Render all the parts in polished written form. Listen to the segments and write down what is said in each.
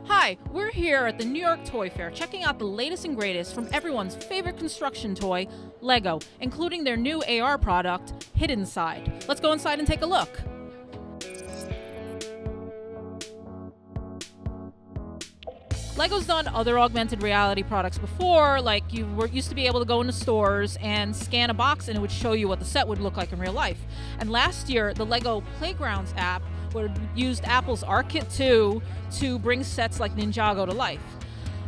Hi, we're here at the New York Toy Fair checking out the latest and greatest from everyone's favorite construction toy, Lego, including their new AR product, Hidden Side. Let's go inside and take a look. Lego's done other augmented reality products before, like used to be able to go into stores and scan a box and it would show you what the set would look like in real life. And last year, the Lego Playgrounds app used Apple's ARKit 2 to bring sets like Ninjago to life.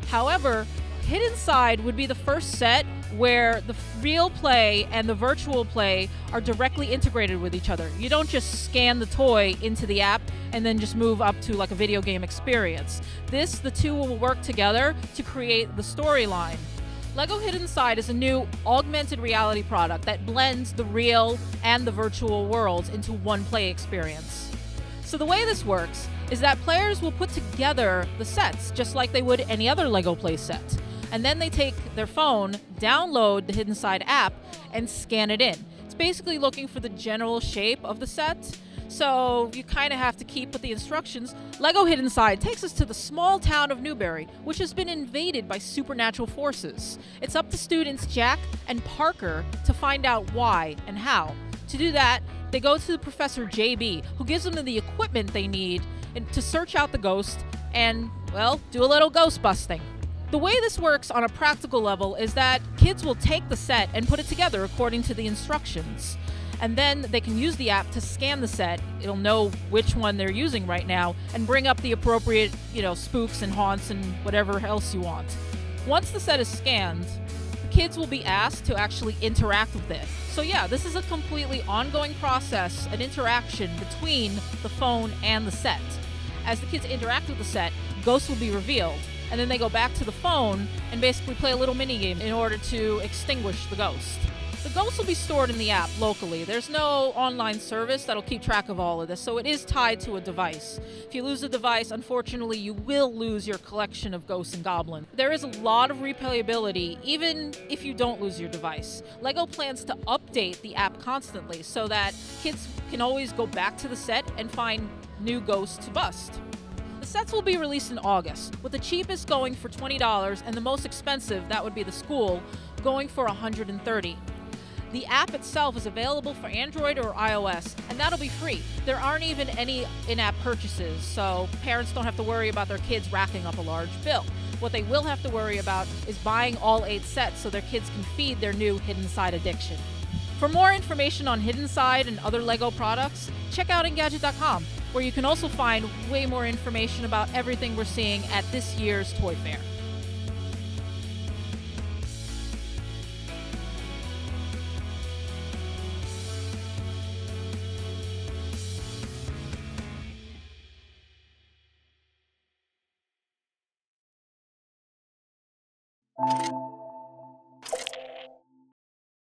However, Hidden Side would be the first set where the real play and the virtual play are directly integrated with each other. You don't just scan the toy into the app and then just move up to like a video game experience. The two will work together to create the storyline. Lego Hidden Side is a new augmented reality product that blends the real and the virtual worlds into one play experience. So the way this works is that players will put together the sets just like they would any other Lego play set. And then they take their phone, download the Hidden Side app, and scan it in. It's basically looking for the general shape of the set. So you kind of have to keep with the instructions. Lego Hidden Side takes us to the small town of Newbury, which has been invaded by supernatural forces. It's up to students Jack and Parker to find out why and how. To do that, they go to the Professor JB, who gives them the equipment they need to search out the ghost and, well, do a little ghost busting. The way this works on a practical level is that kids will take the set and put it together according to the instructions. And then they can use the app to scan the set. It'll know which one they're using right now and bring up the appropriate, spooks and haunts and whatever else you want. Once the set is scanned, the kids will be asked to actually interact with it. So yeah, this is a completely ongoing process, an interaction between the phone and the set. As the kids interact with the set, ghosts will be revealed. And then they go back to the phone and basically play a little mini game in order to extinguish the ghost. The ghost will be stored in the app locally. There's no online service that'll keep track of all of this, so it is tied to a device. If you lose the device, unfortunately, you will lose your collection of ghosts and goblins. There is a lot of replayability, even if you don't lose your device. Lego plans to update the app constantly so that kids can always go back to the set and find new ghosts to bust. The sets will be released in August, with the cheapest going for $20 and the most expensive, that would be the school, going for $130. The app itself is available for Android or iOS, and that'll be free. There aren't even any in-app purchases, so parents don't have to worry about their kids racking up a large bill. What they will have to worry about is buying all 8 sets so their kids can feed their new Hidden Side addiction. For more information on Hidden Side and other Lego products, check out Engadget.com, where you can also find way more information about everything we're seeing at this year's Toy Fair. You